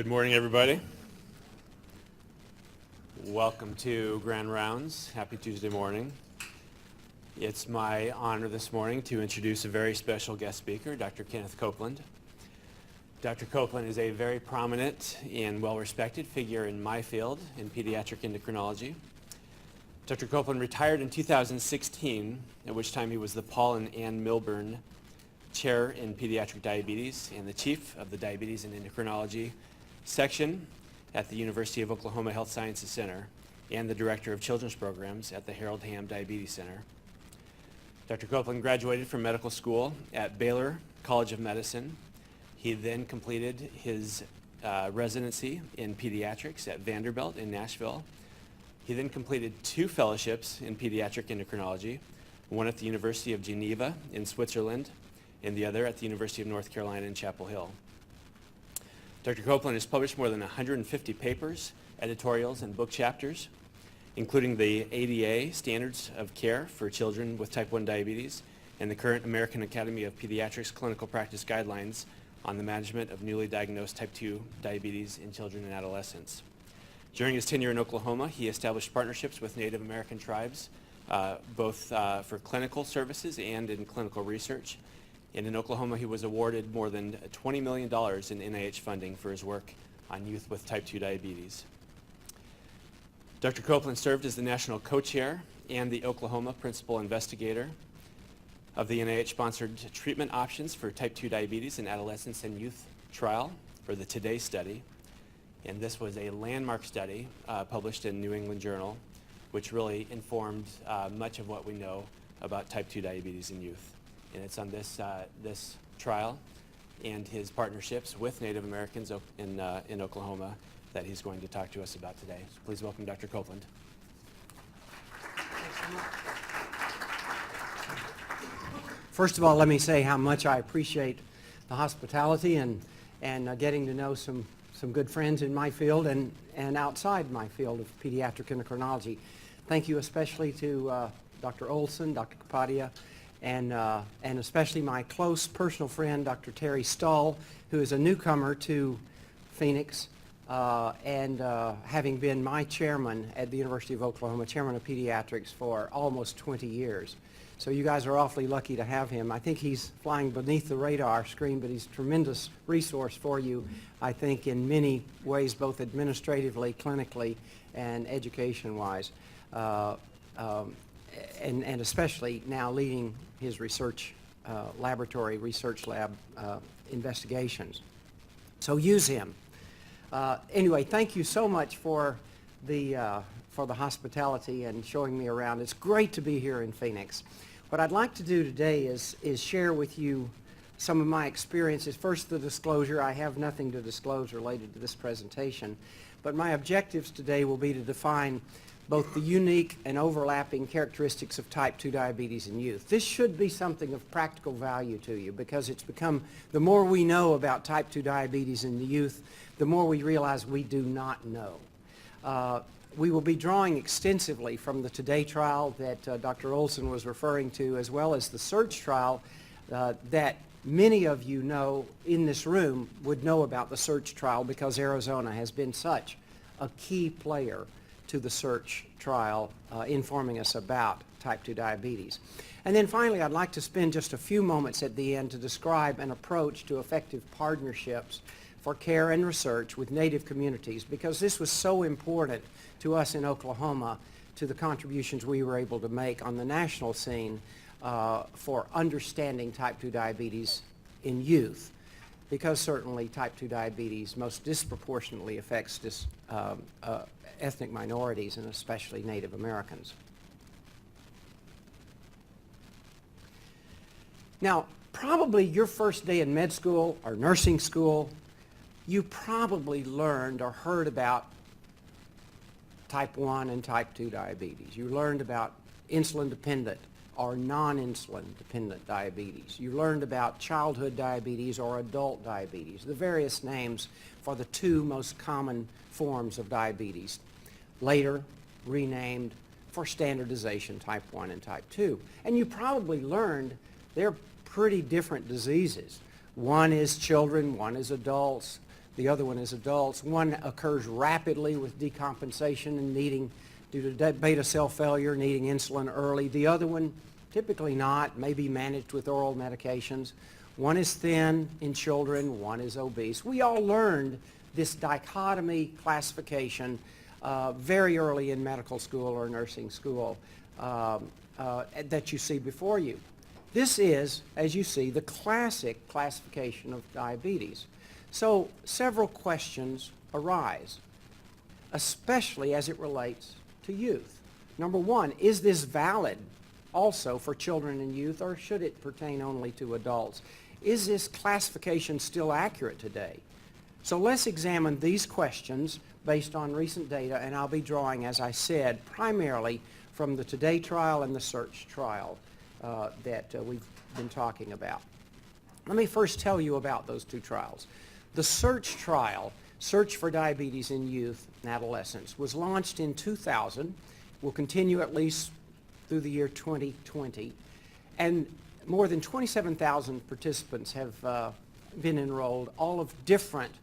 Good morning, everybody. Welcome to Grand Rounds. Happy Tuesday morning. It's my honor this morning to introduce a very special guest speaker, Dr. Kenneth Copeland. Dr. Copeland is a very prominent and well-respected figure in my field in pediatric endocrinology. Dr. Copeland retired in 2016, at which time he was the Paul and Ann Milburn Chair in Pediatric Diabetes and the Chief of the Diabetes and Endocrinology section at the University of Oklahoma Health Sciences Center and the Director of Children's Programs at the Harold Hamm Diabetes Center. Dr. Copeland graduated from medical school at Baylor College of Medicine. He then completed his residency in pediatrics at Vanderbilt in Nashville. He then completed 2 fellowships in pediatric endocrinology, one at the University of Geneva in Switzerland and the other at the University of North Carolina in Chapel Hill. Dr. Copeland has published more than 150 papers, editorials, and book chapters, including the ADA Standards of Care for Children with Type 1 Diabetes and the current American Academy of Pediatrics Clinical Practice Guidelines on the management of newly diagnosed Type 2 diabetes in children and adolescents. During his tenure in Oklahoma, he established partnerships with Native American tribes, both for clinical services and in clinical research. And in Oklahoma, he was awarded more than $20 million in NIH funding for his work on youth with type 2 diabetes. Dr. Copeland served as the national co-chair and the Oklahoma principal investigator of the NIH-sponsored treatment options for type 2 diabetes in adolescents and youth trial, or the Today study. And this was a landmark study published in New England Journal, which really informed much of what we know about type 2 diabetes in youth. And it's on this trial and his partnerships with Native Americans in Oklahoma that he's going to talk to us about today. So please welcome Dr. Copeland. First of all, let me say how much I appreciate the hospitality and getting to know some good friends in my field and outside my field of pediatric endocrinology. Thank you especially to Dr. Olson, Dr. Kapadia, and especially my close personal friend, Dr. Terry Stull, who is a newcomer to Phoenix, and having been my chairman at the University of Oklahoma, chairman of pediatrics for almost 20 years. So you guys are awfully lucky to have him. I think he's flying beneath the radar screen, but he's a tremendous resource for you, I think, in many ways, both administratively, clinically, and education-wise. And especially now leading his research research lab investigations. So use him. Anyway, thank you so much for the hospitality and showing me around. It's great to be here in Phoenix. What I'd like to do today is share with you some of my experiences. First, the disclosure. I have nothing to disclose related to this presentation, but my objectives today will be to define both the unique and overlapping characteristics of type 2 diabetes in youth. This should be something of practical value to you because it's become, the more we know about type 2 diabetes in the youth, the more we realize we do not know. We will be drawing extensively from the Today trial that Dr. Olson was referring to, as well as the Search trial that many of you know in this room would know about the Search trial because Arizona has been such a key player to the Search trial, informing us about type 2 diabetes. And then finally, I'd like to spend just a few moments at the end to describe an approach to effective partnerships for care and research with Native communities, because this was so important to us in Oklahoma, to the contributions we were able to make on the national scene for understanding type 2 diabetes in youth, because certainly type 2 diabetes most disproportionately affects ethnic minorities and especially Native Americans. Now, probably your first day in med school or nursing school, you probably learned or heard about type 1 and type 2 diabetes. You learned about insulin-dependent or non-insulin-dependent diabetes. You learned about childhood diabetes or adult diabetes, the various names for the 2 most common forms of diabetes, later renamed for standardization, type 1 and type 2. And you probably learned they're pretty different diseases. One is children, one is adults. The other one is adults. One occurs rapidly with decompensation and needing, due to beta cell failure, needing insulin early. The other one, typically not, may be managed with oral medications. One is thin in children, one is obese. We all learned this dichotomy classification very early in medical school or nursing school that you see before you. This is, as you see, the classic classification of diabetes. So several questions arise, especially as it relates to youth. Number one, is this valid also for children and youth, or should it pertain only to adults? Is this classification still accurate today? So let's examine these questions based on recent data, and I'll be drawing, as I said, primarily from the Today trial and the Search trial that we've been talking about. Let me first tell you about those two trials. The Search trial, Search for Diabetes in Youth and Adolescents, was launched in 2000, will continue at least through the year 2020, and more than 27,000 participants have been enrolled, all of different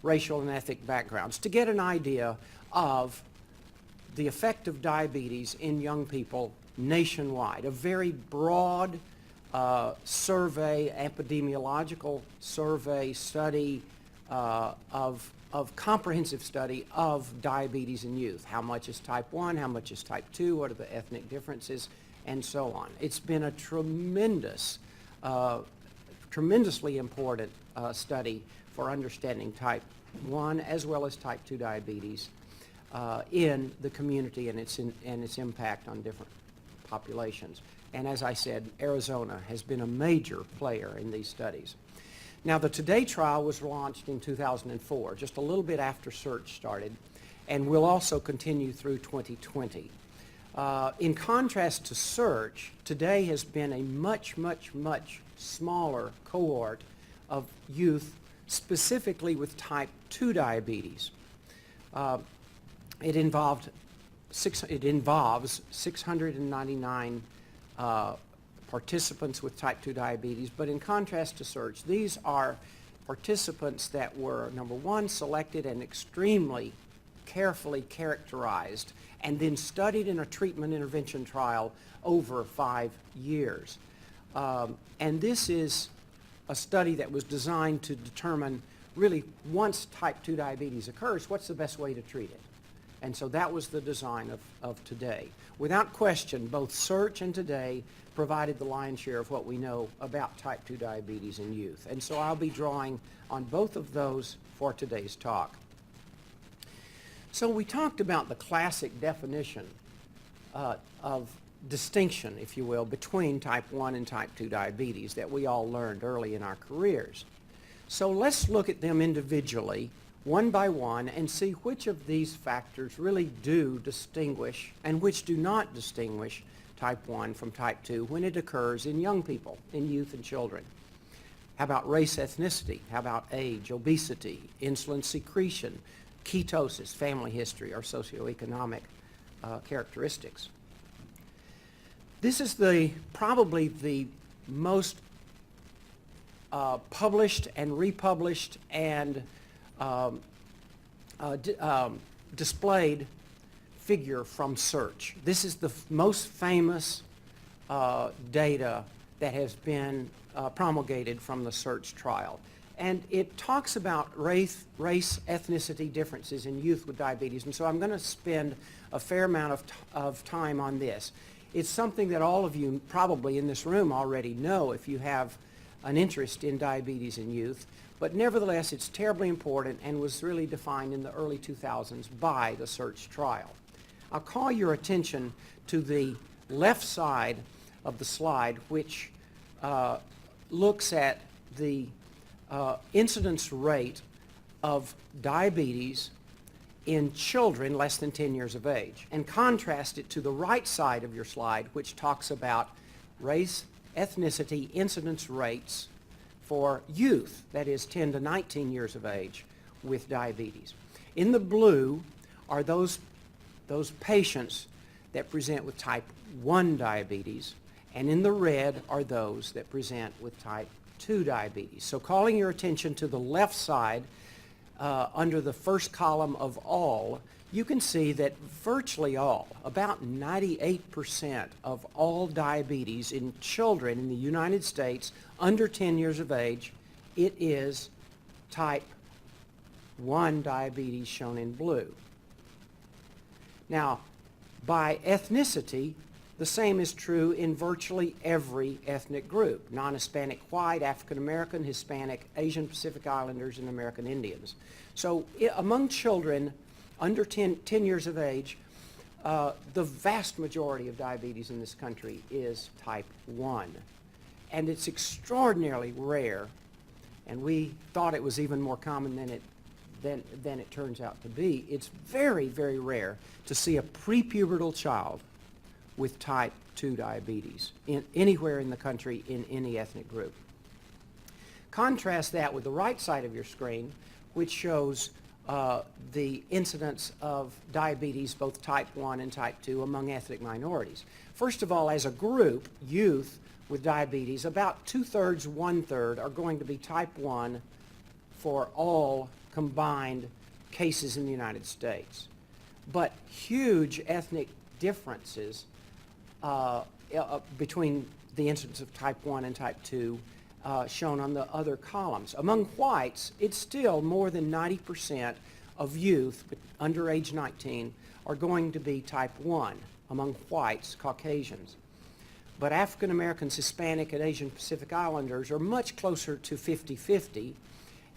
racial and ethnic backgrounds, to get an idea of the effect of diabetes in young people nationwide. A very broad survey, epidemiological survey study of comprehensive study of diabetes in youth. How much is type 1, how much is type 2, what are the ethnic differences, and so on. It's been a tremendously important study for understanding type 1 as well as type 2 diabetes in the community and its impact on different populations. And as I said, Arizona has been a major player in these studies. Now, the Today trial was launched in 2004, just a little bit after Search started, and will also continue through 2020. In contrast to Search, Today has been a much smaller cohort of youth, specifically with type 2 diabetes. It involves 699 participants with type 2 diabetes, but in contrast to Search, these are participants that were, number one, selected and extremely carefully characterized and then studied in a treatment intervention trial over 5 years. And this is a study that was designed to determine, really, once type 2 diabetes occurs, what's the best way to treat it? And so that was the design of Today. Without question, both Search and Today provided the lion's share of what we know about type 2 diabetes in youth. And so I'll be drawing on both of those for today's talk. So we talked about the classic definition of distinction, if you will, between type 1 and type 2 diabetes that we all learned early in our careers. So let's look at them individually, one by one, and see which of these factors really do distinguish and which do not distinguish type 1 from type 2 when it occurs in young people, in youth and children. How about race, ethnicity? How about age, obesity, insulin secretion, ketosis, family history, or socioeconomic characteristics? This is probably the most published and republished and displayed figure from Search. This is the most famous data that has been promulgated from the Search trial. And it talks about race, ethnicity differences in youth with diabetes. And so I'm going to spend a fair amount of time on this. It's something that all of you probably in this room already know if you have an interest in diabetes in youth. But nevertheless, it's terribly important and was really defined in the early 2000s by the Search trial. I'll call your attention to the left side of the slide, which looks at the incidence rate of diabetes in children less than 10 years of age, and contrast it to the right side of your slide, which talks about race, ethnicity, incidence rates for youth, that is 10 to 19 years of age, with diabetes. In the blue are those patients that present with type 1 diabetes, and in the red are those that present with type 2 diabetes. So calling your attention to the left side, under the first column of all, you can see that virtually all, about 98% of all diabetes in children in the United States under 10 years of age, it is type 1 diabetes shown in blue. Now, by ethnicity, the same is true in virtually every ethnic group: non-Hispanic white, African American, Hispanic, Asian Pacific Islanders, and American Indians. So among children under 10 years of age, the vast majority of diabetes in this country is type 1. And it's extraordinarily rare, and we thought it was even more common than it turns out to be. It's very, very rare to see a prepubertal child with type 2 diabetes anywhere in the country in any ethnic group. Contrast that with the right side of your screen, which shows the incidence of diabetes, both type 1 and type 2, among ethnic minorities. First of all, as a group, youth with diabetes, about 2/3, 1/3 are going to be type 1 for all combined cases in the United States. But huge ethnic differences between the incidence of type 1 and type 2 shown on the other columns. Among whites, it's still more than 90% of youth under age 19 are going to be type 1 among whites, Caucasians. But African Americans, Hispanic, and Asian Pacific Islanders are much closer to 50-50.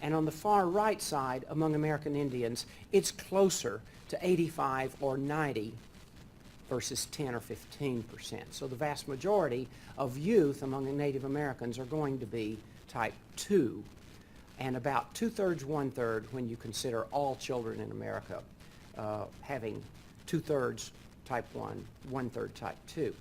And on the far right side, among American Indians, it's closer to 85 or 90 versus 10 or 15%. So the vast majority of youth among the Native Americans are going to be type 2, and about 2/3, 1/3 when you consider all children in America having 2/3 type 1, 1/3 type 2.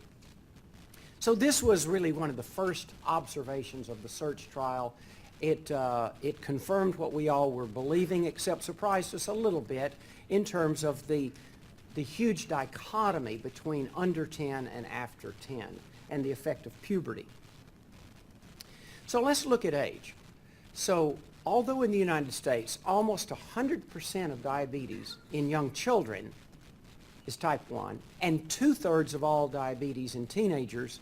So this was really one of the first observations of the search trial. It confirmed what we all were believing, except surprised us a little bit in terms of the huge dichotomy between under 10 and after 10 and the effect of puberty. So let's look at age. So although in the United States almost 100% of diabetes in young children is type 1 and 2/3 of all diabetes in teenagers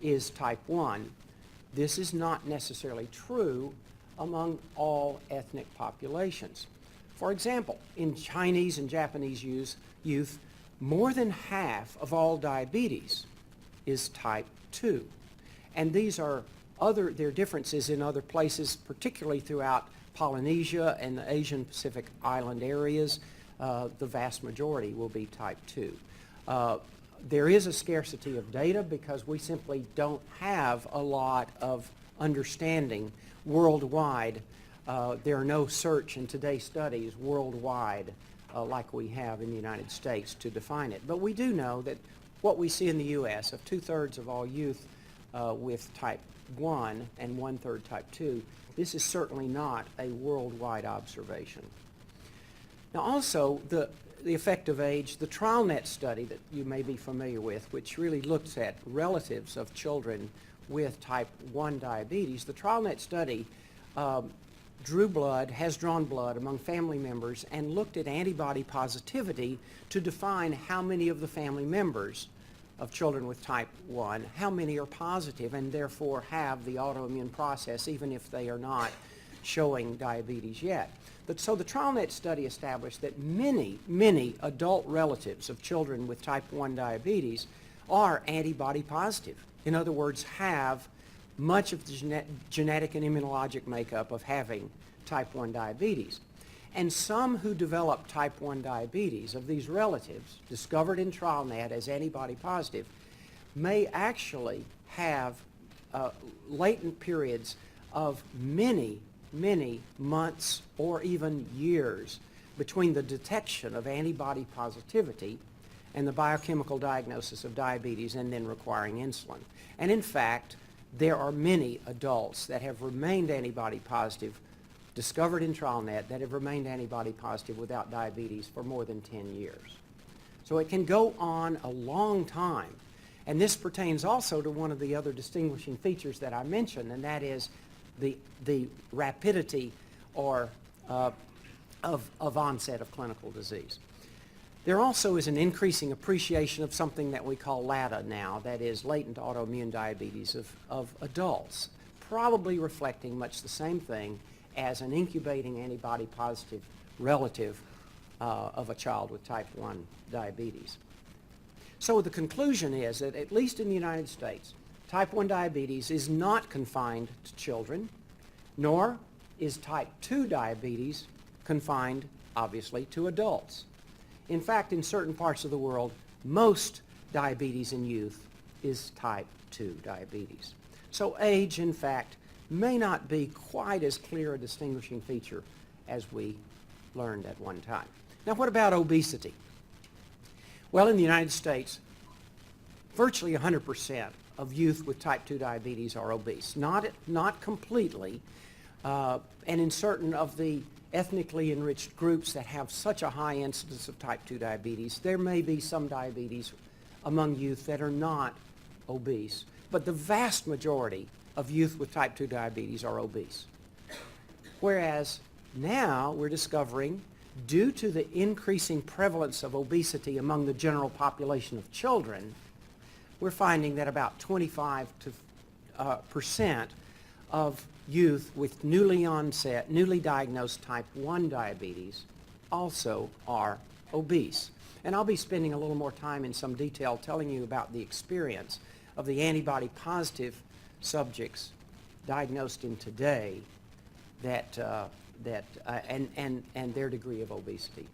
is type 1, this is not necessarily true among all ethnic populations. For example, in Chinese and Japanese youth, more than half of all diabetes is type 2. And these are there are differences in other places, particularly throughout Polynesia and the Asian Pacific Island areas. The vast majority will be type 2. There is a scarcity of data because we simply don't have a lot of understanding worldwide. There are no search and today studies worldwide like we have in the United States to define it. But we do know that what we see in the U.S. of 2/3 of all youth with type 1 and 1/3 type 2, this is certainly not a worldwide observation. Now also, the effect of age, the TrialNet study that you may be familiar with, which really looks at relatives of children with type 1 diabetes, the TrialNet study has drawn blood among family members and looked at antibody positivity to define how many of the family members of children with type 1, how many are positive and therefore have the autoimmune process even if they are not showing diabetes yet. So the TrialNet study established that many adult relatives of children with type 1 diabetes are antibody positive. In other words, have much of the genetic and immunologic makeup of having type 1 diabetes. And some who develop type 1 diabetes of these relatives, discovered in TrialNet as antibody positive, may actually have latent periods of many months or even years between the detection of antibody positivity and the biochemical diagnosis of diabetes and then requiring insulin. And in fact, there are many adults that have remained antibody positive, discovered in TrialNet, that have remained antibody positive without diabetes for more than 10 years. So it can go on a long time. And this pertains also to one of the other distinguishing features that I mentioned, and that is the rapidity or of onset of clinical disease. There also is an increasing appreciation of something that we call LADA now, that is latent autoimmune diabetes of adults, probably reflecting much the same thing as an incubating antibody positive relative of a child with type 1 diabetes. So the conclusion is that, at least in the United States, type 1 diabetes is not confined to children, nor is type 2 diabetes confined, obviously, to adults. In fact, in certain parts of the world, most diabetes in youth is type 2 diabetes. So age, in fact, may not be quite as clear a distinguishing feature as we learned at one time. Now, what about obesity? Well, in the United States, virtually 100% of youth with type 2 diabetes are obese. Not completely, and in certain of the ethnically enriched groups that have such a high incidence of type 2 diabetes, there may be some diabetes among youth that are not obese, but the vast majority of youth with type 2 diabetes are obese. Whereas now we're discovering, due to the increasing prevalence of obesity among the general population of children, we're finding that about 25% of youth with newly diagnosed type 1 diabetes also are obese. And I'll be spending a little more time in some detail telling you about the experience of the antibody positive subjects diagnosed in today and their degree of obesity.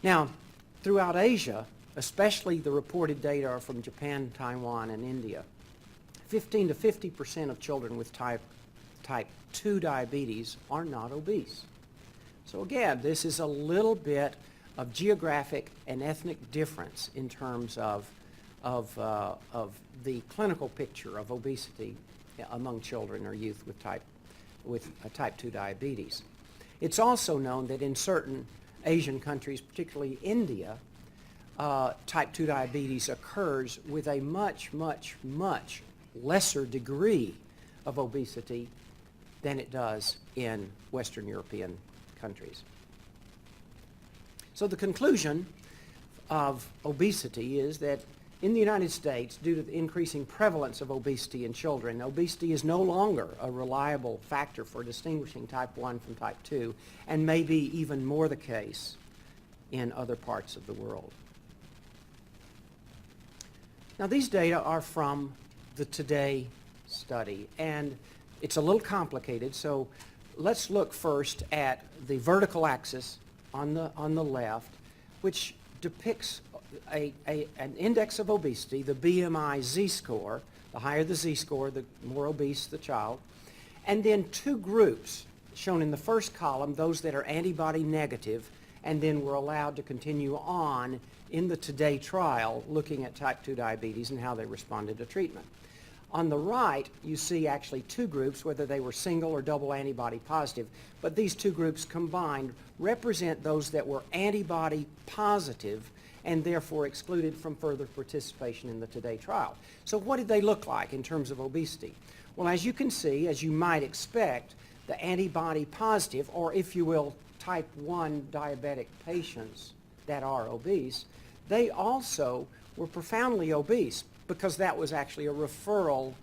Now, throughout Asia, especially the reported data are from Japan, Taiwan, and India, 15 to 50% of children with type 2 diabetes are not obese. So again, this is a little bit of geographic and ethnic difference in terms of the clinical picture of obesity among children or youth with type 2 diabetes. It's also known that in certain Asian countries, particularly India, type 2 diabetes occurs with a much, much, much lesser degree of obesity than it does in Western European countries. So the conclusion of obesity is that in the United States, due to the increasing prevalence of obesity in children, obesity is no longer a reliable factor for distinguishing type 1 from type 2, and may be even more the case in other parts of the world. Now, these data are from the Today study, and it's a little complicated, so let's look first at the vertical axis on the left, which depicts an index of obesity, the BMI Z-score. The higher the Z-score, the more obese the child. And then two groups shown in the first column, those that are antibody negative, and then were allowed to continue on in the Today trial looking at type 2 diabetes and how they responded to treatment. On the right, you see actually two groups, whether they were single or double antibody positive, but these two groups combined represent those that were antibody positive and therefore excluded from further participation in the Today trial. So what did they look like in terms of obesity? Well, as you can see, as you might expect, the antibody positive, or if you will, type 1 diabetic patients that are obese, they also were profoundly obese, because that was actually a referral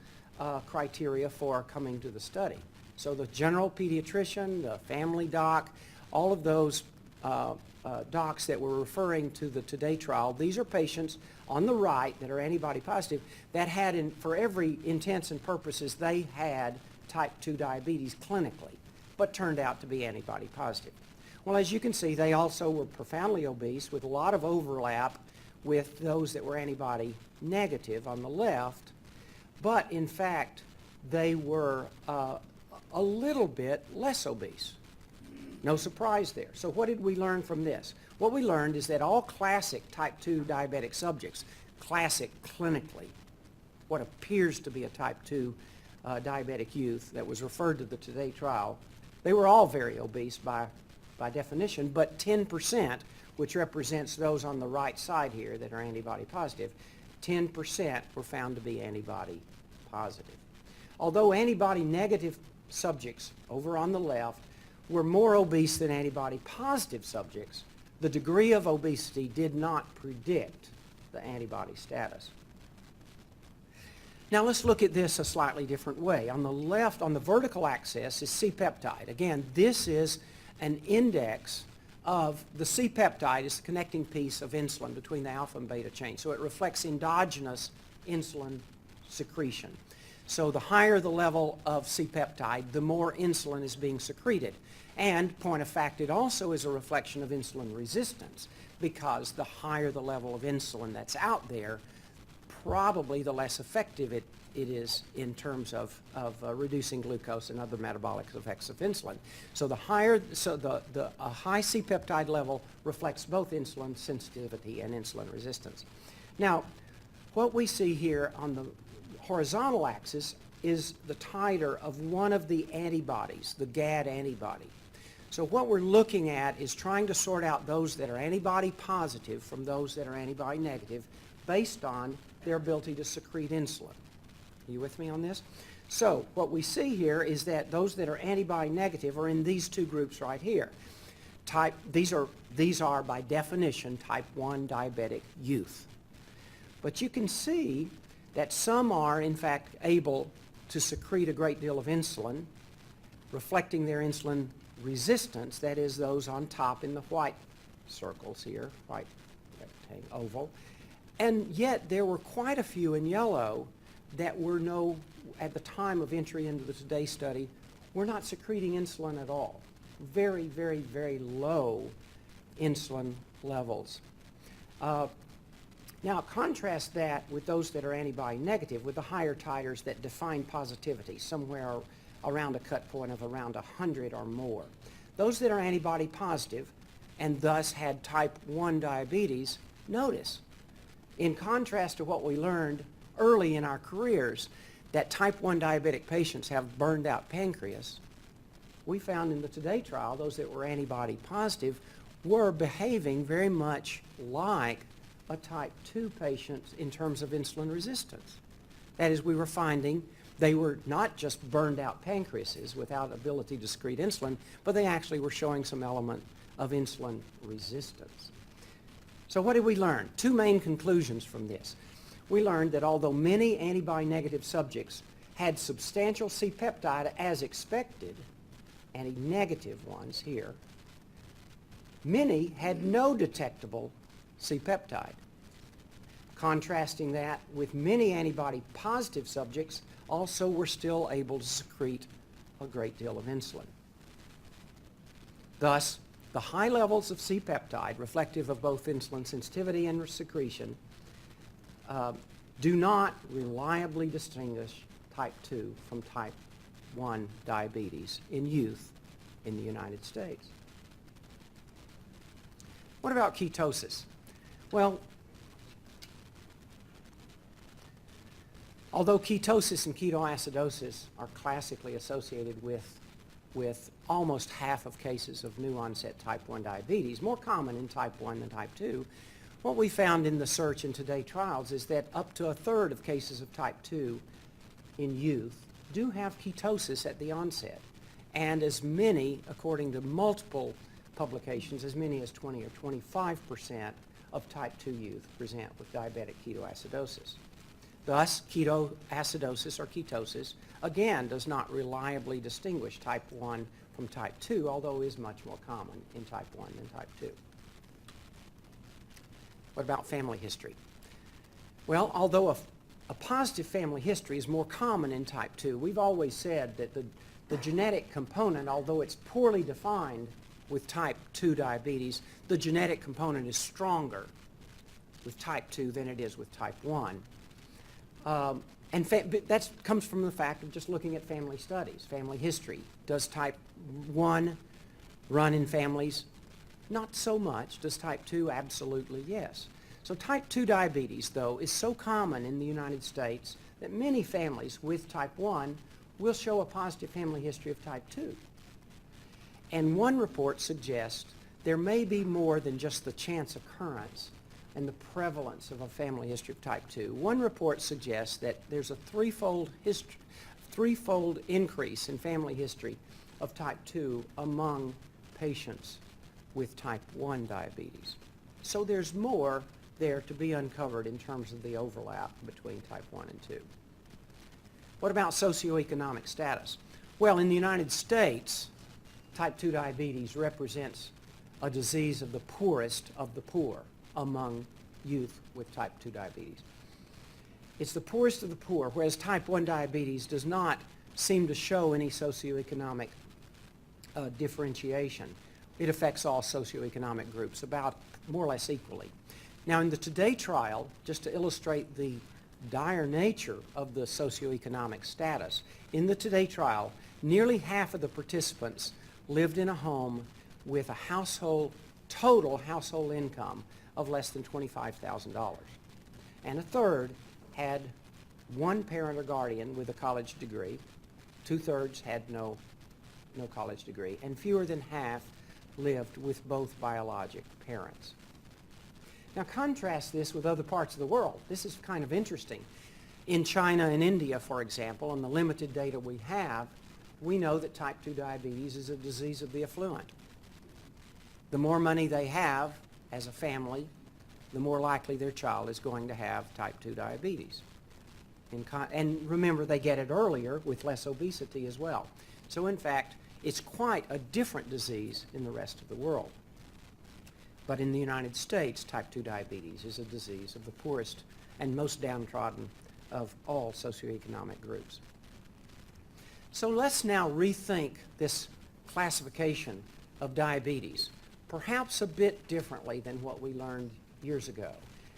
criteria for coming to the study. So the general pediatrician, the family doc, all of those docs that were referring to the Today trial, these are patients on the right that are antibody positive that had, for every intents and purposes, they had type 2 diabetes clinically, but turned out to be antibody positive. Well, as you can see, they also were profoundly obese with a lot of overlap with those that were antibody negative on the left, but in fact they were a little bit less obese. No surprise there. So what did we learn from this? What we learned is that all classic type 2 diabetic subjects, classic clinically, what appears to be a type 2 diabetic youth that was referred to the Today trial, they were all very obese by definition, but 10%, which represents those on the right side here that are antibody positive, 10% were found to be antibody positive. Although antibody negative subjects over on the left were more obese than antibody-positive subjects, the degree of obesity did not predict the antibody status. Now let's look at this a slightly different way. On the left, on the vertical axis, is C-peptide. Again, this is an index of the C-peptide is the connecting piece of insulin between the alpha and beta chain. So it reflects endogenous insulin secretion. So the higher the level of C-peptide, the more insulin is being secreted. And, point of fact, it also is a reflection of insulin resistance, because the higher the level of insulin that's out there, probably the less effective it is in terms of reducing glucose and other metabolic effects of insulin. So the higher, a high C-peptide level reflects both insulin sensitivity and insulin resistance. Now, what we see here on the horizontal axis is the titer of one of the antibodies, the GAD antibody. So what we're looking at is trying to sort out those that are antibody positive from those that are antibody negative based on their ability to secrete insulin. Are you with me on this? So what we see here is that those that are antibody negative are in these two groups right here. These are by definition type 1 diabetic youth. But you can see that some are in fact able to secrete a great deal of insulin, reflecting their insulin resistance, that is those on top in the white circles here, white rectangle, oval. And yet there were quite a few in yellow that were at the time of entry into the Today study, were not secreting insulin at all. Very, very, very low insulin levels. Now contrast that with those that are antibody negative with the higher titers that define positivity, somewhere around a cut point of around 100 or more. Those that are antibody positive and thus had type 1 diabetes, notice, in contrast to what we learned early in our careers, that type 1 diabetic patients have burned out pancreas, we found in the Today trial those that were antibody positive were behaving very much like a type 2 patient in terms of insulin resistance. That is, we were finding they were not just burned out pancreases without ability to secrete insulin, but they actually were showing some element of insulin resistance. So what did we learn? Two main conclusions from this. We learned that although many antibody-negative subjects had substantial C-peptide as expected, anti-negative ones here, many had no detectable C-peptide. Contrasting that with many antibody-positive subjects also were still able to secrete a great deal of insulin. Thus, the high levels of C-peptide, reflective of both insulin sensitivity and secretion, do not reliably distinguish type 2 from type 1 diabetes in youth in the United States. What about ketosis? Well, although ketosis and ketoacidosis are classically associated with almost half of cases of new onset type 1 diabetes, more common in type 1 than type 2, what we found in the search and Today trials is that up to a third of cases of type 2 in youth do have ketosis at the onset, and as many, according to multiple publications, as many as 20 or 25% of type 2 youth present with diabetic ketoacidosis. Thus, ketoacidosis or ketosis, again, does not reliably distinguish type 1 from type 2, although is much more common in type 1 than type 2. What about family history? Well, although a positive family history is more common in type 2, we've always said that the genetic component, although it's poorly defined with type 2 diabetes, the genetic component is stronger with type 2 than it is with type 1. And that comes from the fact of just looking at family studies, family history. Does type 1 run in families? Not so much. Does type 2? Absolutely yes. So type 2 diabetes, though, is so common in the United States that many families with type 1 will show a positive family history of type 2. And one report suggests there may be more than just the chance occurrence and the prevalence of a family history of type 2. One report suggests that there's a threefold increase in family history of type 2 among patients with type 1 diabetes. So there's more there to be uncovered in terms of the overlap between type 1 and 2. What about socioeconomic status? Well, in the United States, type 2 diabetes represents a disease of the poorest of the poor among youth with type 2 diabetes. It's the poorest of the poor, whereas type 1 diabetes does not seem to show any socioeconomic differentiation. It affects all socioeconomic groups about more or less equally. Now, in the Today trial, just to illustrate the dire nature of the socioeconomic status, in the Today trial, nearly half of the participants lived in a home with a total household income of less than $25,000. And a third had one parent or guardian with a college degree. Two-thirds had no college degree, and fewer than half lived with both biologic parents. Now contrast this with other parts of the world. This is kind of interesting. In China and India, for example, on the limited data we have, we know that type 2 diabetes is a disease of the affluent. The more money they have as a family, the more likely their child is going to have type 2 diabetes. And remember, they get it earlier with less obesity as well. So in fact, it's quite a different disease in the rest of the world. But in the United States, type 2 diabetes is a disease of the poorest and most downtrodden of all socioeconomic groups. So let's now rethink this classification of diabetes, perhaps a bit differently than what we learned years ago.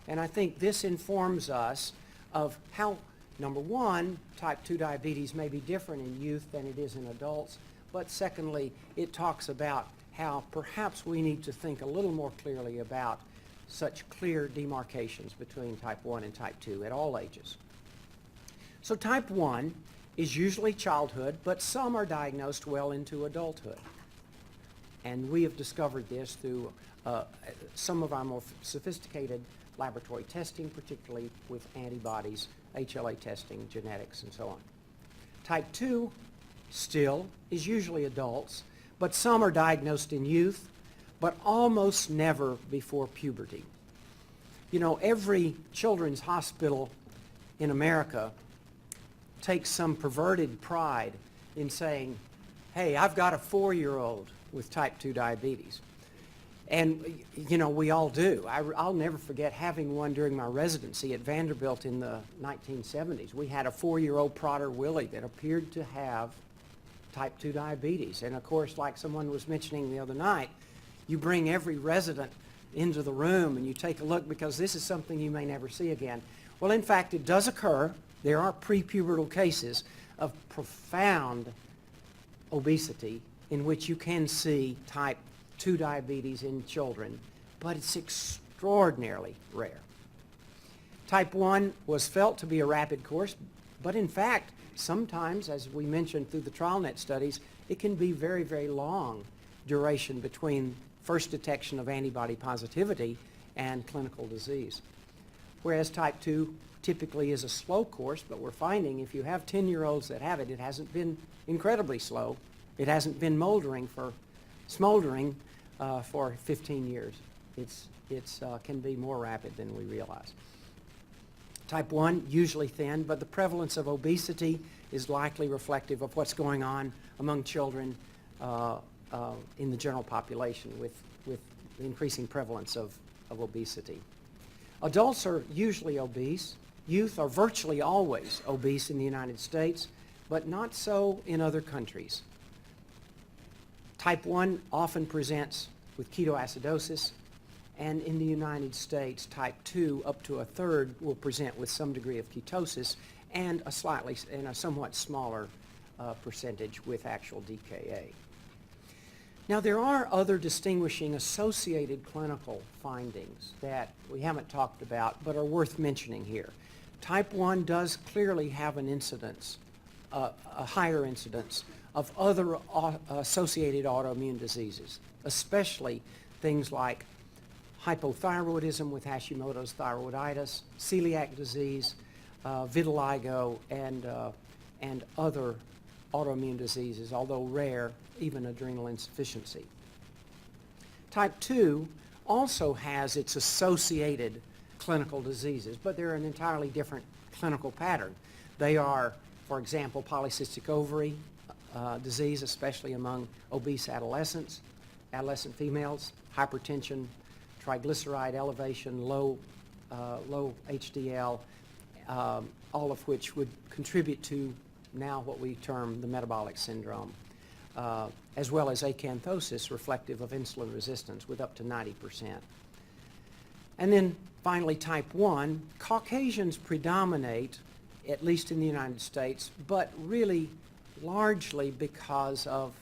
And I think this informs us of how, number one, type 2 diabetes may be different in youth than it is in adults, but secondly, it talks about how perhaps we need to think a little more clearly about such clear demarcations between type 1 and type 2 at all ages. So type 1 is usually childhood, but some are diagnosed well into adulthood. And we have discovered this through some of our more sophisticated laboratory testing, particularly with antibodies, HLA testing, genetics, and so on. Type 2 still is usually adults, but some are diagnosed in youth, but almost never before puberty. You know, every children's hospital in America takes some perverted pride in saying, hey, I've got a 4-year-old with type 2 diabetes. And, you know, we all do. I'll never forget having one during my residency at Vanderbilt in the 1970s. We had a 4-year-old Prader Willie that appeared to have type 2 diabetes. And of course, like someone was mentioning the other night, you bring every resident into the room and you take a look because this is something you may never see again. Well, in fact, it does occur. There are prepubertal cases of profound obesity in which you can see type 2 diabetes in children, but it's extraordinarily rare. Type 1 was felt to be a rapid course, but in fact, sometimes, as we mentioned through the TrialNet studies, it can be very, very long duration between first detection of antibody positivity and clinical disease. Whereas type 2 typically is a slow course, but we're finding if you have 10-year-olds that have it, it hasn't been incredibly slow. It hasn't been smoldering for 15 years. It can be more rapid than we realize. Type 1, usually thin, but the prevalence of obesity is likely reflective of what's going on among children in the general population with the increasing prevalence of obesity. Adults are usually obese. Youth are virtually always obese in the United States, but not so in other countries. Type 1 often presents with ketoacidosis, and in the United States, type 2, up to a third, will present with some degree of ketosis and a somewhat smaller percentage with actual DKA. Now, there are other distinguishing associated clinical findings that we haven't talked about but are worth mentioning here. Type 1 does clearly have an incidence, a higher incidence of other associated autoimmune diseases, especially things like hypothyroidism with Hashimoto's thyroiditis, celiac disease, vitiligo, and other autoimmune diseases, although rare, even adrenal insufficiency. Type 2 also has its associated clinical diseases, but they're an entirely different clinical pattern. They are, for example, polycystic ovary disease, especially among obese adolescent females, hypertension, triglyceride elevation, low HDL, all of which would contribute to now what we term the metabolic syndrome, as well as acanthosis reflective of insulin resistance with up to 90%. And then finally type 1, Caucasians predominate, at least in the United States, but really largely because of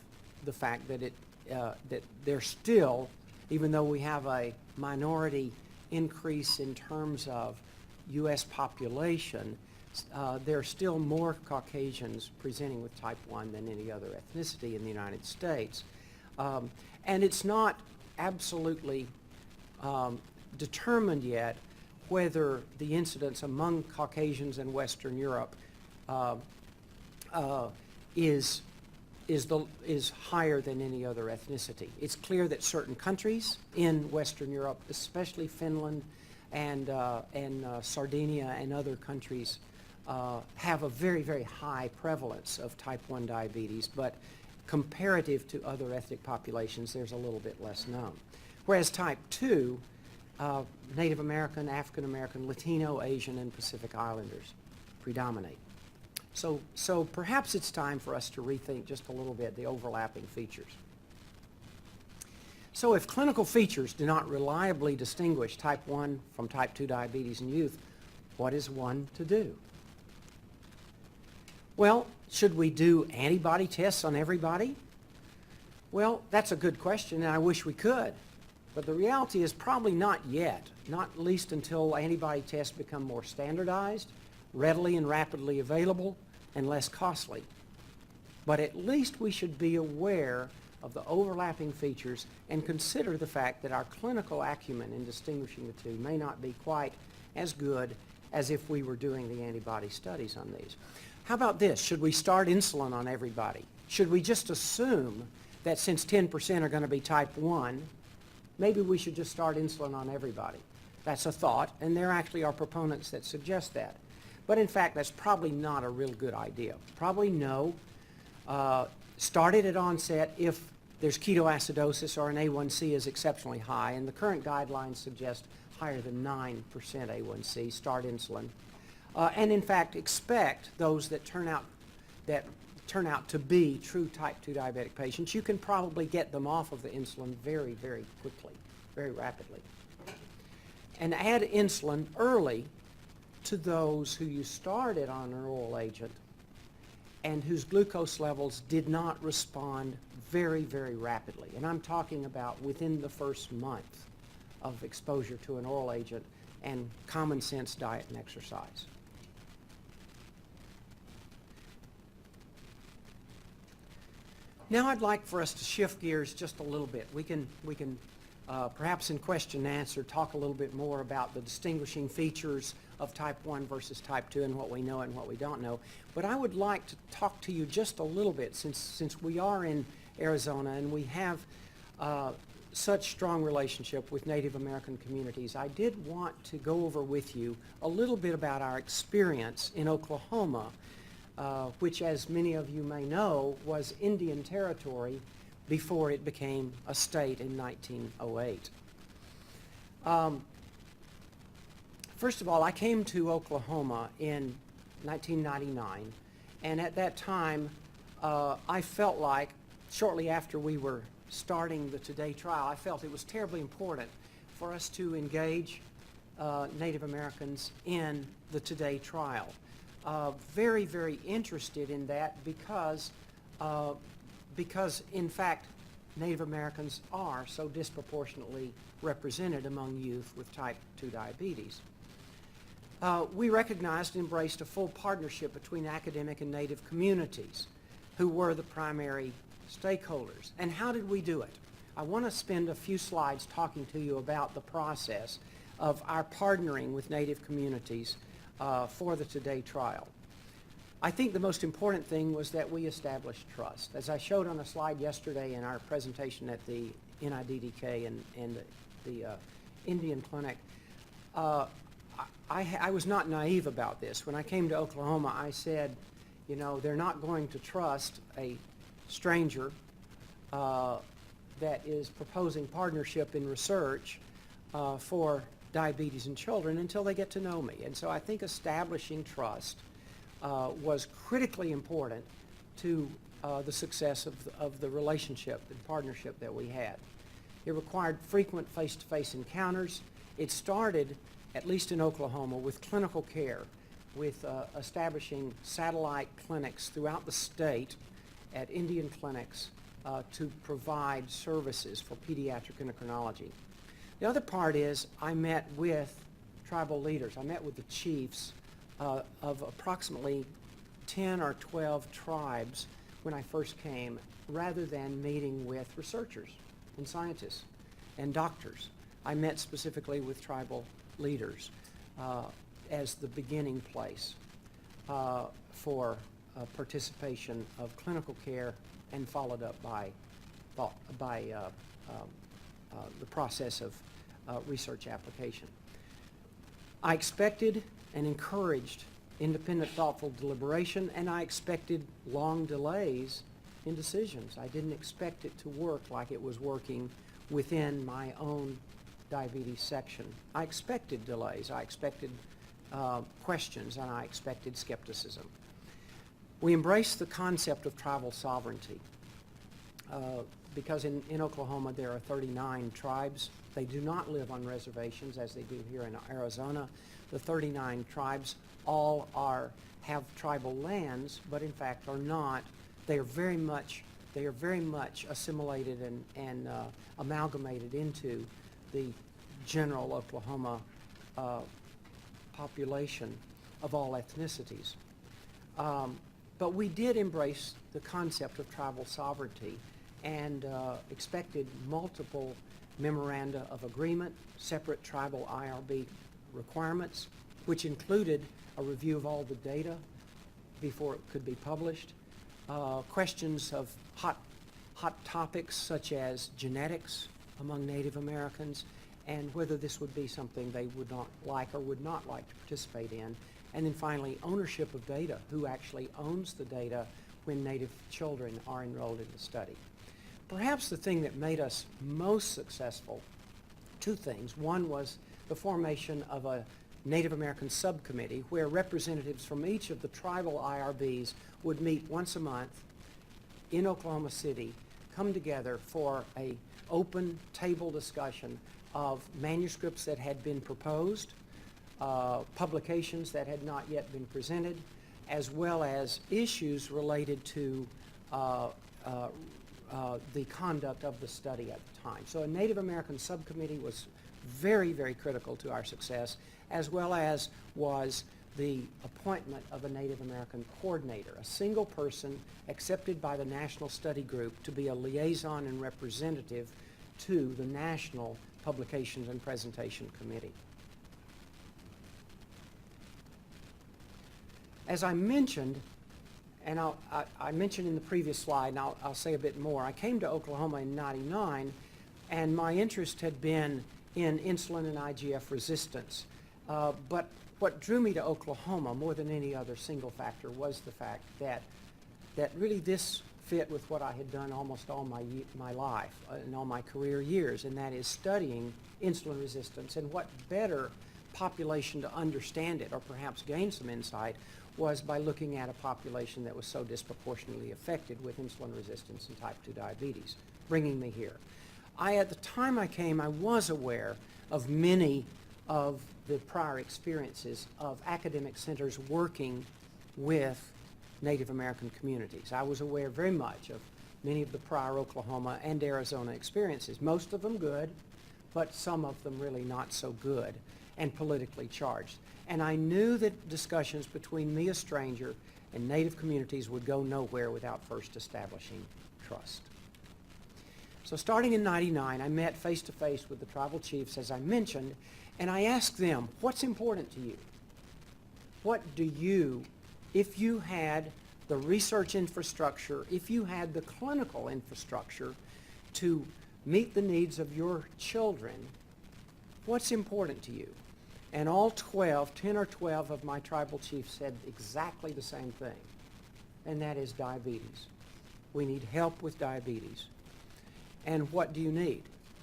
the fact that that they're still, even though we have a minority increase in terms of U.S. population, there are still more Caucasians presenting with type 1 than any other ethnicity in the United States. And it's not absolutely determined yet whether the incidence among Caucasians in Western Europe is higher than any other ethnicity. It's clear that certain countries in Western Europe, especially Finland and Sardinia and other countries, have a very, very high prevalence of type 1 diabetes, but comparative to other ethnic populations, there's a little bit less known. Whereas type 2, Native American, African American, Latino, Asian, and Pacific Islanders predominate. So perhaps it's time for us to rethink just a little bit the overlapping features. So if clinical features do not reliably distinguish type 1 from type 2 diabetes in youth, what is one to do? Well, should we do antibody tests on everybody? Well, that's a good question, and I wish we could. But the reality is probably not yet, not at least until antibody tests become more standardized, readily and rapidly available, and less costly. But at least we should be aware of the overlapping features and consider the fact that our clinical acumen in distinguishing the two may not be quite as good as if we were doing the antibody studies on these. How about this? Should we start insulin on everybody? Should we just assume that since 10% are going to be type 1, maybe we should just start insulin on everybody? That's a thought, and there actually are proponents that suggest that. But in fact, that's probably not a real good idea. Probably no. Start it at onset if there's ketoacidosis or an A1C is exceptionally high, and the current guidelines suggest higher than 9% A1C, start insulin. And in fact, expect those that turn out to be true type 2 diabetic patients, you can probably get them off of the insulin very, very quickly, very rapidly. And add insulin early to those who you started on an oral agent and whose glucose levels did not respond very, very rapidly. And I'm talking about within the first month of exposure to an oral agent and common sense diet and exercise. Now I'd like for us to shift gears just a little bit. We can perhaps in question and answer talk a little bit more about the distinguishing features of type 1 versus type 2 and what we know and what we don't know. But I would like to talk to you just a little bit since we are in Arizona and we have such strong relationship with Native American communities. I did want to go over with you a little bit about our experience in Oklahoma, which, as many of you may know, was Indian territory before it became a state in 1908. First of all, I came to Oklahoma in 1999, and at that time, I felt like, shortly after we were starting the Today trial, I felt it was terribly important for us to engage Native Americans in the Today trial. Very, very interested in that because in fact Native Americans are so disproportionately represented among youth with type 2 diabetes. We recognized and embraced a full partnership between academic and Native communities who were the primary stakeholders. And how did we do it? I want to spend a few slides talking to you about the process of our partnering with Native communities for the Today trial. I think the most important thing was that we established trust. As I showed on a slide yesterday in our presentation at the NIDDK and the Indian Clinic, I was not naive about this. When I came to Oklahoma, I said, you know, they're not going to trust a stranger that is proposing partnership in research for diabetes in children until they get to know me. And so I think establishing trust was critically important to the success of the relationship and partnership that we had. It required frequent face-to-face encounters. It started, at least in Oklahoma, with clinical care, with establishing satellite clinics throughout the state at Indian clinics to provide services for pediatric endocrinology. The other part is I met with tribal leaders. I met with the chiefs of approximately 10 or 12 tribes when I first came, rather than meeting with researchers and scientists and doctors. I met specifically with tribal leaders as the beginning place for participation of clinical care, and followed up by the process of research application. I expected and encouraged independent, thoughtful deliberation, and I expected long delays in decisions. I didn't expect it to work like it was working within my own diabetes section. I expected delays, I expected questions, and I expected skepticism. We embraced the concept of tribal sovereignty because in Oklahoma there are 39 tribes. They do not live on reservations as they do here in Arizona. The 39 tribes all have tribal lands, but in fact are not. They are very much assimilated and amalgamated into the general Oklahoma population of all ethnicities. But we did embrace the concept of tribal sovereignty and expected multiple memoranda of agreement, separate tribal IRB requirements, which included a review of all the data before it could be published, questions of hot topics such as genetics among Native Americans, and whether this would be something they would not like or would not like to participate in. And then finally, ownership of data, who actually owns the data when Native children are enrolled in the study. Perhaps the thing that made us most successful, two things. One was the formation of a Native American subcommittee where representatives from each of the tribal IRBs would meet once a month in Oklahoma City, come together for an open table discussion of manuscripts that had been proposed, publications that had not yet been presented, as well as issues related to the conduct of the study at the time. So a Native American subcommittee was very, very critical to our success, as well as was the appointment of a Native American coordinator, a single person accepted by the National Study Group to be a liaison and representative to the National Publications and Presentation Committee. As I mentioned, and I mentioned in the previous slide, and I'll say a bit more, I came to Oklahoma in '99, and my interest had been in insulin and IGF resistance. But what drew me to Oklahoma more than any other single factor was the fact that really this fit with what I had done almost all my life and all my career years, and that is studying insulin resistance. And what better population to understand it, or perhaps gain some insight, was by looking at a population that was so disproportionately affected with insulin resistance and type 2 diabetes, bringing me here. At the time I came, I was aware of many of the prior experiences of academic centers working with Native American communities. I was aware very much of many of the prior Oklahoma and Arizona experiences, most of them good, but some of them really not so good and politically charged. And I knew that discussions between me, a stranger, and Native communities would go nowhere without first establishing trust. So starting in '99, I met face-to-face with the tribal chiefs, as I mentioned, and I asked them, what's important to you? What do you if you had the research infrastructure, if you had the clinical infrastructure to meet the needs of your children, what's important to you? And all 10 or 12 of my tribal chiefs said exactly the same thing, and that is diabetes. We need help with diabetes. And what do you need?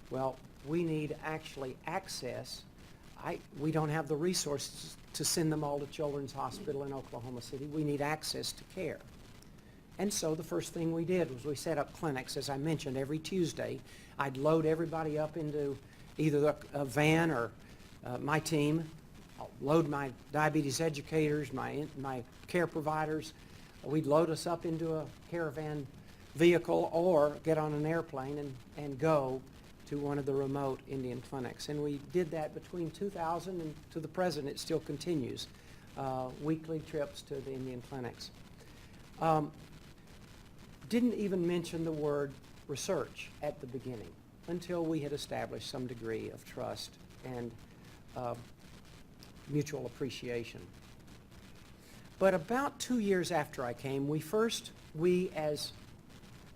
Well, we need actually access. We don't have the resources to send them all to Children's Hospital in Oklahoma City. We need access to care. And so the first thing we did was we set up clinics, as I mentioned, every Tuesday. I'd load everybody up into either a van or my team. I'll load my diabetes educators, my care providers. We'd load us up into a caravan vehicle or get on an airplane and go to one of the remote Indian clinics. And we did that between 2000 and to the present. It still continues, weekly trips to the Indian clinics. Didn't even mention the word research at the beginning until we had established some degree of trust and mutual appreciation. But about 2 years after I came, we as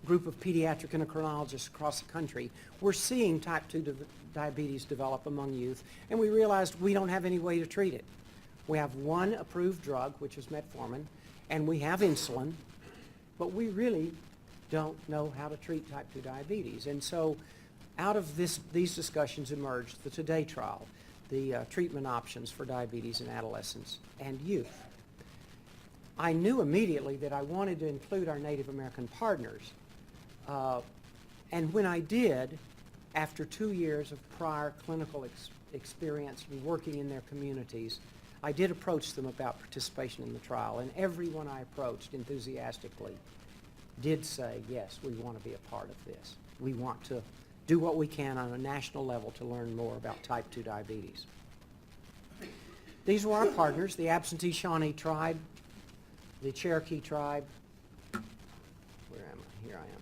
a group of pediatric endocrinologists across the country were seeing type 2 diabetes develop among youth, and we realized we don't have any way to treat it. We have one approved drug, which is metformin, and we have insulin, but we really don't know how to treat type 2 diabetes. And so out of these discussions emerged the Today trial, the treatment options for diabetes in adolescents and youth. I knew immediately that I wanted to include our Native American partners. And when I did, after 2 years of prior clinical experience working in their communities, I did approach them about participation in the trial, and everyone I approached enthusiastically did say, yes, we want to be a part of this. We want to do what we can on a national level to learn more about type 2 diabetes. These were our partners, the Absentee Shawnee tribe, the Cherokee tribe, where am I? Here I am.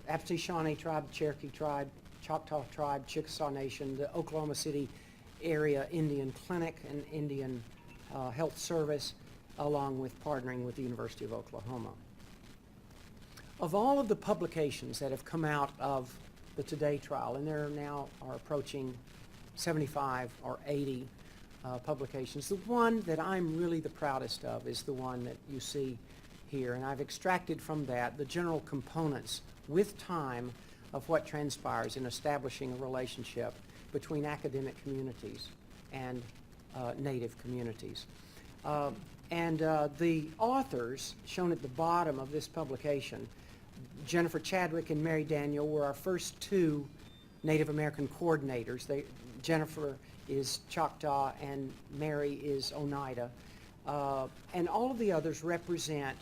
Absentee Shawnee tribe, Cherokee tribe, Choctaw tribe, Chickasaw Nation, the Oklahoma City area Indian Clinic and Indian Health Service, along with partnering with the University of Oklahoma. Of all of the publications that have come out of the Today trial, and there now are approaching 75 or 80 publications, the one that I'm really the proudest of is the one that you see here, and I've extracted from that the general components with time of what transpires in establishing a relationship between academic communities and Native communities. The authors shown at the bottom of this publication, Jennifer Chadwick and Mary Daniel, were our first two Native American coordinators. Jennifer is Choctaw and Mary is Oneida. And all of the others represent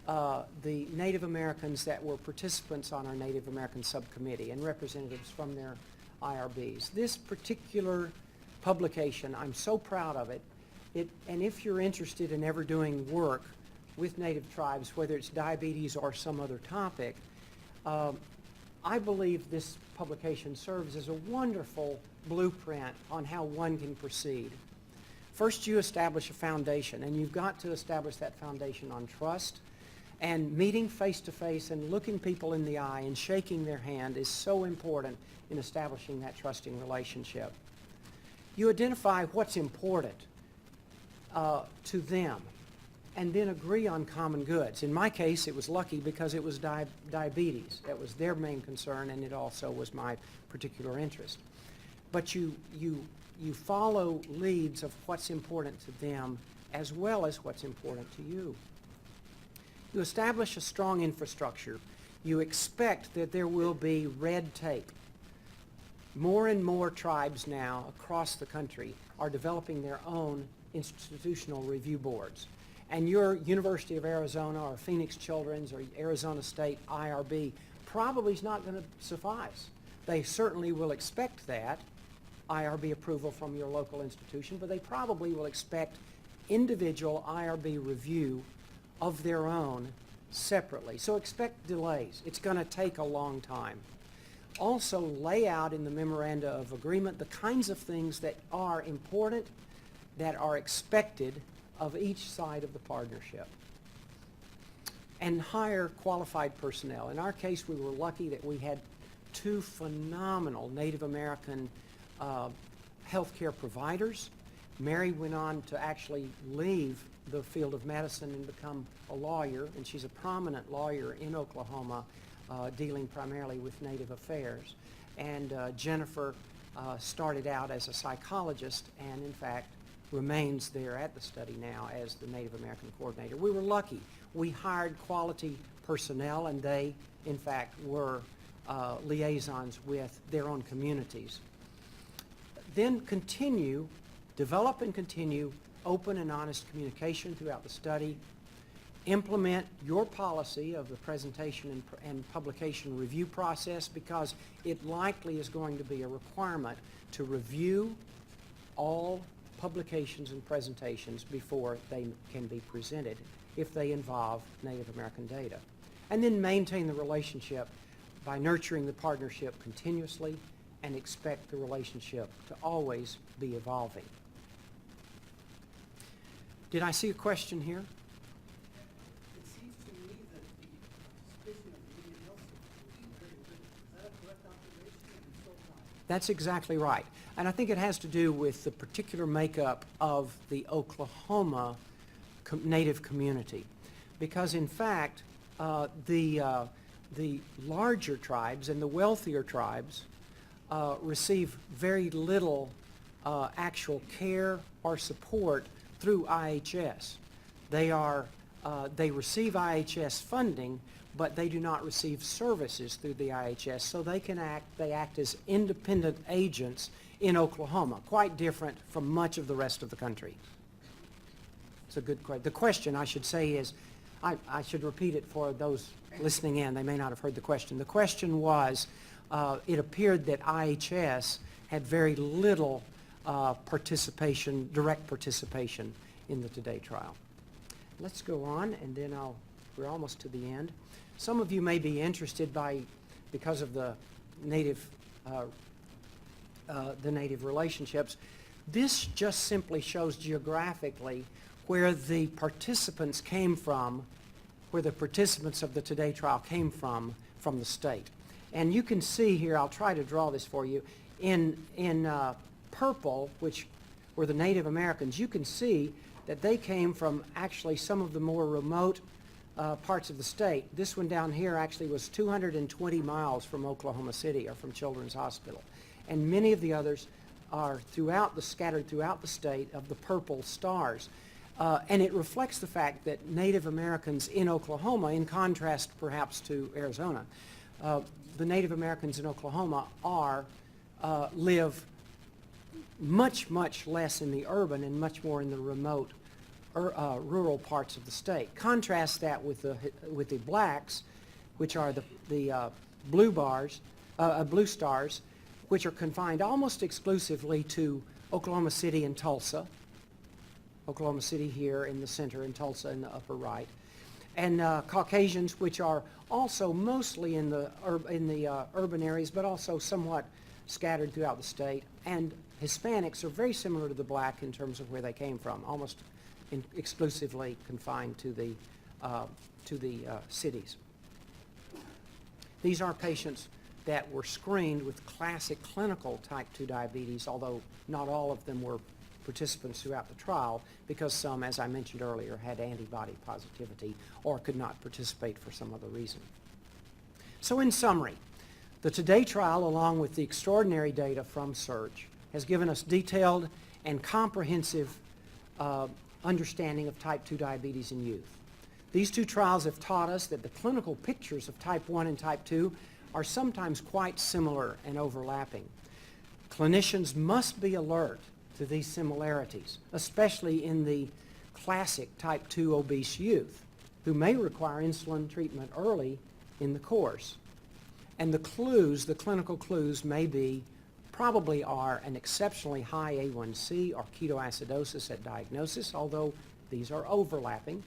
the Native Americans that were participants on our Native American subcommittee and representatives from their IRBs. This particular publication, I'm so proud of it. And if you're interested in ever doing work with Native tribes, whether it's diabetes or some other topic, I believe this publication serves as a wonderful blueprint on how one can proceed. First, you establish a foundation, and you've got to establish that foundation on trust. And meeting face-to-face and looking people in the eye and shaking their hand is so important in establishing that trusting relationship. You identify what's important to them, and then agree on common goods. In my case, it was lucky because it was diabetes. That was their main concern, and it also was my particular interest. But you follow leads of what's important to them as well as what's important to you. You establish a strong infrastructure. You expect that there will be red tape. More and more tribes now across the country are developing their own institutional review boards. And your University of Arizona or Phoenix Children's or Arizona State IRB probably is not going to suffice. They certainly will expect that IRB approval from your local institution, but they probably will expect individual IRB review of their own separately. So expect delays. It's going to take a long time. Also lay out in the memoranda of agreement the kinds of things that are important, that are expected of each side of the partnership. and hire qualified personnel. In our case, we were lucky that we had two phenomenal Native American healthcare providers. Mary went on to actually leave the field of medicine and become a lawyer, and she's a prominent lawyer in Oklahoma, dealing primarily with Native affairs. And Jennifer started out as a psychologist and, in fact, remains there at the study now as the Native American coordinator. We were lucky. We hired quality personnel, and they, in fact, were liaisons with their own communities. Then develop and continue open and honest communication throughout the study. Implement your policy of the presentation and publication review process, because it likely is going to be a requirement to review all publications and presentations before they can be presented if they involve Native American data. And then maintain the relationship by nurturing the partnership continuously and expect the relationship to always be evolving. Did I see a question here? It seems to me that the participation of the Indian Health Service was very good. Is that a correct observation, and so not? That's exactly right. And I think it has to do with the particular makeup of the Oklahoma Native community. Because in fact, the larger tribes and the wealthier tribes receive very little actual care or support through IHS. They receive IHS funding, but they do not receive services through the IHS, so they act as independent agents in Oklahoma, quite different from much of the rest of the country. It's a good question. The question, I should say, is, I should repeat it for those listening in. They may not have heard the question. The question was, it appeared that IHS had very little direct participation in the Today trial. Let's go on, and then we're almost to the end. Some of you may be interested because of the native relationships. This just simply shows geographically where the participants came from, where the participants of the Today trial came from the state. And you can see here, I'll try to draw this for you, in purple, which were the Native Americans, you can see that they came from actually some of the more remote parts of the state. This one down here actually was 220 miles from Oklahoma City, or from Children's Hospital. And many of the others are scattered throughout the state of the purple stars. And it reflects the fact that Native Americans in Oklahoma, in contrast perhaps to Arizona, the Native Americans in Oklahoma live much, much less in the urban and much more in the remote rural parts of the state. Contrast that with the blacks, which are the blue stars, which are confined almost exclusively to Oklahoma City and Tulsa. Oklahoma City here in the center, and Tulsa in the upper right. And Caucasians, which are also mostly in the urban areas, but also somewhat scattered throughout the state. And Hispanics are very similar to the black in terms of where they came from, almost exclusively confined to the cities. These are patients that were screened with classic clinical type 2 diabetes, although not all of them were participants throughout the trial, because some, as I mentioned earlier, had antibody positivity or could not participate for some other reason. So in summary, the Today trial, along with the extraordinary data from SEARCH, has given us detailed and comprehensive understanding of type 2 diabetes in youth. These two trials have taught us that the clinical pictures of type 1 and type 2 are sometimes quite similar and overlapping. Clinicians must be alert to these similarities, especially in the classic type 2 obese youth, who may require insulin treatment early in the course. And the clinical clues probably are an exceptionally high A1C or ketoacidosis at diagnosis, although these are overlapping.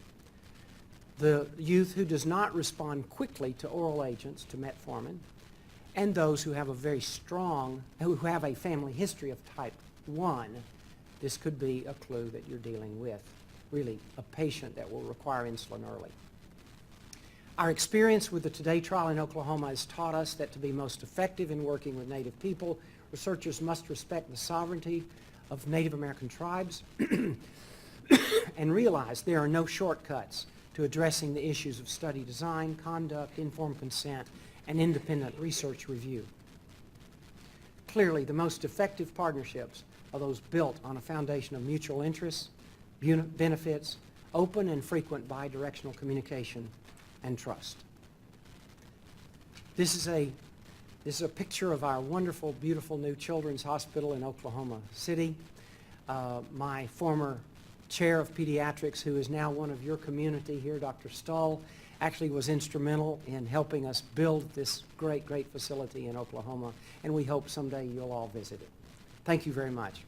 The youth who does not respond quickly to oral agents, to metformin, and those who have who have a family history of type 1. This could be a clue that you're dealing with, really a patient that will require insulin early. Our experience with the Today trial in Oklahoma has taught us that to be most effective in working with Native people, researchers must respect the sovereignty of Native American tribes and realize there are no shortcuts to addressing the issues of study design, conduct, informed consent, and independent research review. Clearly, the most effective partnerships are those built on a foundation of mutual interests, benefits, open and frequent bi-directional communication, and trust. This is a picture of our wonderful, beautiful new children's hospital in Oklahoma City. My former chair of pediatrics, who is now one of your community here, Dr. Stull, actually was instrumental in helping us build this great, great facility in Oklahoma, and we hope someday you'll all visit it. Thank you very much.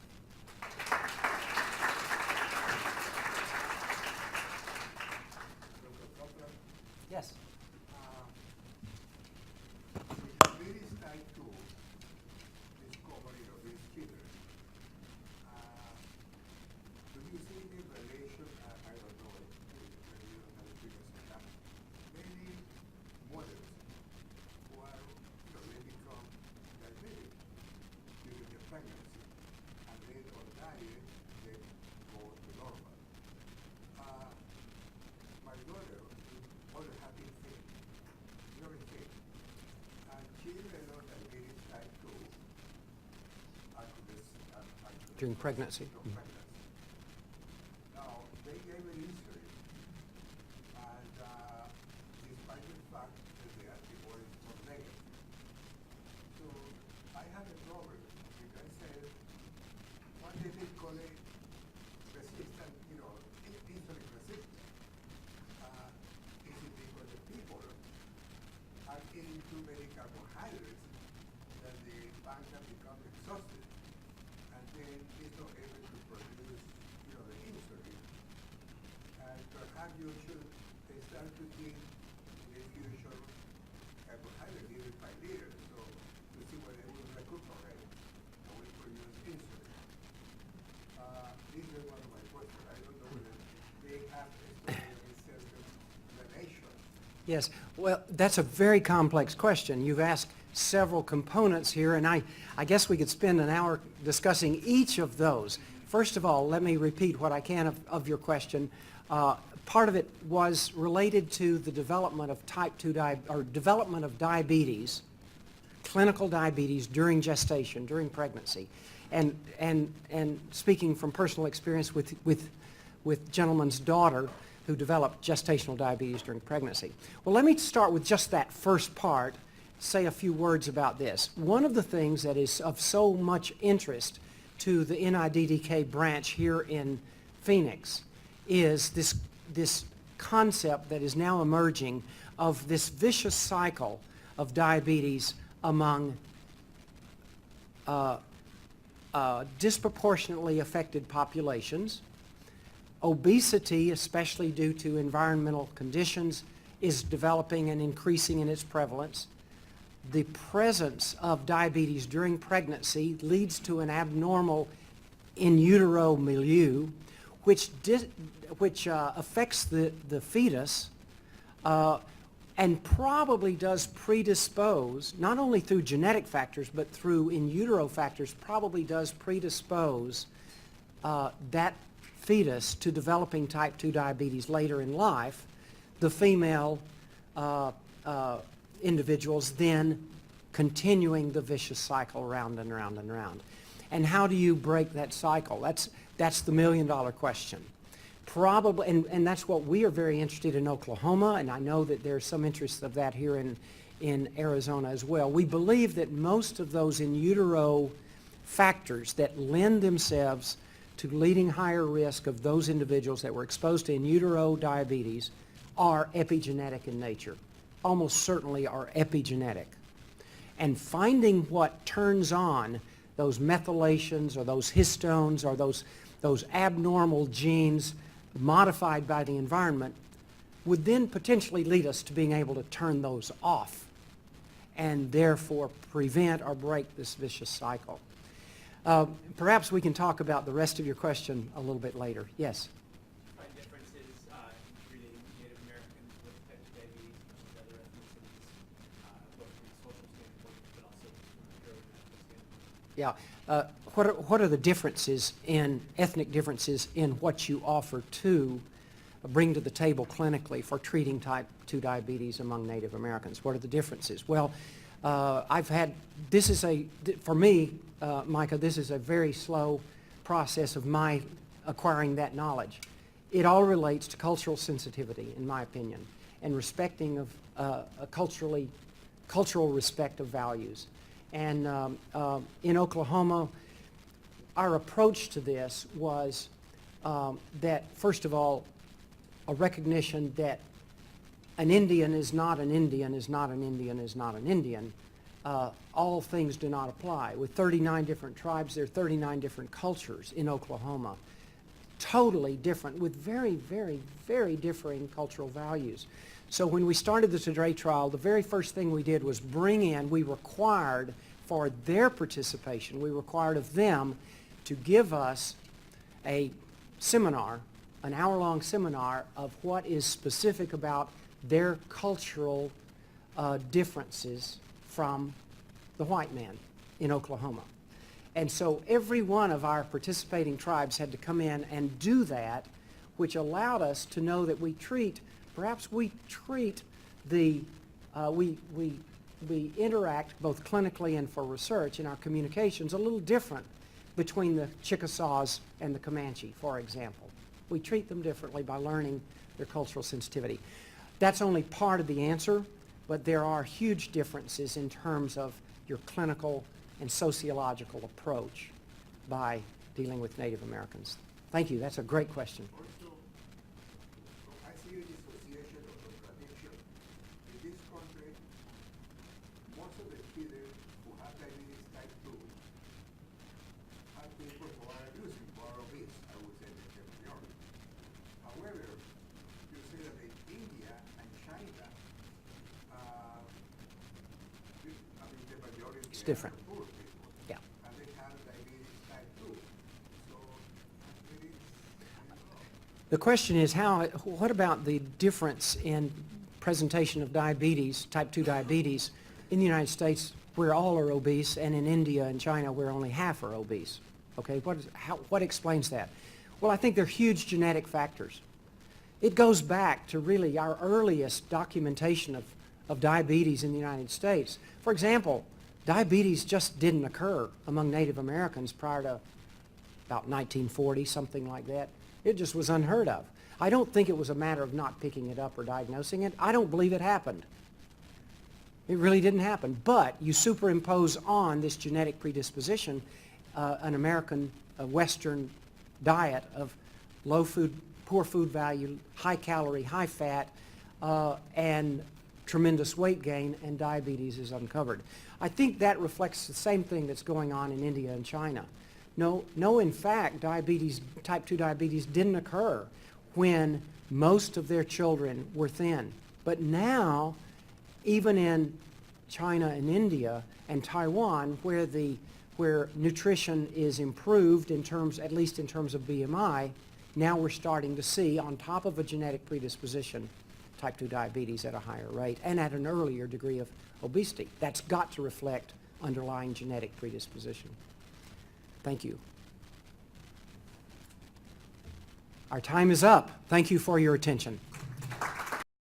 Yes. Diabetes type 2 discovery of these children. Do you see any relation? I don't know if you don't have figures on that. Many mothers who are, they become diabetic during the pregnancy, and then on diet they go to normal. My daughter always had been thin, very thin, and she developed diabetes type 2 During pregnancy. during pregnancy. Now, they gave her insulin, and despite the fact that the antibodies were negative. So I had a problem because I said, what did they call it? Resistant, insulin resistant. Is it because the people are eating too many carbohydrates that the pancreas becomes exhausted, and then it's not able to produce, the insulin. And perhaps you should start to give in the future carbohydrate little by little, so to see whether they will recuperate and will produce insulin. This is one of my questions. I don't know whether they have a certain relation. Yes, well, that's a very complex question. You've asked several components here, and I guess we could spend an hour discussing each of those. First of all, let me repeat what I can of your question. Part of it was related to the development of development of diabetes, clinical diabetes during gestation, during pregnancy. And speaking from personal experience with gentleman's daughter who developed gestational diabetes during pregnancy. Well, let me start with just that first part, say a few words about this. One of the things that is of so much interest to the NIDDK branch here in Phoenix is this concept that is now emerging of this vicious cycle of diabetes among disproportionately affected populations. Obesity, especially due to environmental conditions, is developing and increasing in its prevalence. The presence of diabetes during pregnancy leads to an abnormal in utero milieu, which affects the fetus and probably does predispose, not only through genetic factors, but through in utero factors, probably does predispose that fetus to developing type 2 diabetes later in life. The female individuals then continuing the vicious cycle round and round and round. And how do you break that cycle? That's the million-dollar question. Probably, and that's what we are very interested in Oklahoma, and I know that there's some interest of that here in Arizona as well. We believe that most of those in utero factors that lend themselves to leading higher risk of those individuals that were exposed to in utero diabetes are epigenetic in nature, almost certainly are epigenetic. And finding what turns on those methylations or those histones or those abnormal genes modified by the environment would then potentially lead us to being able to turn those off and therefore prevent or break this vicious cycle. Perhaps we can talk about the rest of your question a little bit later. Yes? Find differences in treating Native Americans with type 2 diabetes Yeah. What are the differences in, ethnic differences in what you offer to bring to the table clinically for treating type 2 diabetes among Native Americans? What are the differences? Well, for me, Micah, this is a very slow process of my acquiring that knowledge. It all relates to cultural sensitivity, in my opinion, and respecting of cultural respect of values. And in Oklahoma, our approach to this was that, first of all, a recognition that an Indian is not an Indian, is not an Indian, is not an Indian. All things do not apply. With 39 different tribes, there are 39 different cultures in Oklahoma. Totally different, with very, very, very differing cultural values. So when we started the Today trial, the very first thing we did was we required for their participation, we required of them to give us a seminar, an hour-long seminar of what is specific about their cultural differences from the white man in Oklahoma. And so every one of our participating tribes had to come in and do that, which allowed us to know that we interact both clinically and for research in our communications a little different between the Chickasaws and the Comanche, for example. We treat them differently by learning their cultural sensitivity. That's only part of the answer, but there are huge differences in terms of your clinical and sociological approach by dealing with Native Americans. Thank you. That's a great question. Also, I see a dissociation or contradiction. In this country, most of the children who have diabetes type 2 are people who are abusing, who are obese, I would say the majority. However, you say that in India and China, the majority It's different. are poor people. Yeah. And they have diabetes type 2. So, it is, The question is what about the difference in presentation of diabetes, type 2 diabetes, in the United States where all are obese, and in India and China where only half are obese? Okay, what explains that? Well, I think there are huge genetic factors. It goes back to really our earliest documentation of diabetes in the United States. For example, diabetes just didn't occur among Native Americans prior to about 1940, something like that. It just was unheard of. I don't think it was a matter of not picking it up or diagnosing it. I don't believe it happened. It really didn't happen. But you superimpose on this genetic predisposition an American Western diet of low food, poor food value, high calorie, high fat, and tremendous weight gain, and diabetes is uncovered. I think that reflects the same thing that's going on in India and China. No, in fact, type 2 diabetes didn't occur when most of their children were thin. But now, even in China and India and Taiwan, where nutrition is improved at least in terms of BMI, now we're starting to see, on top of a genetic predisposition, type 2 diabetes at a higher rate and at an earlier degree of obesity. That's got to reflect underlying genetic predisposition. Thank you. Our time is up. Thank you for your attention.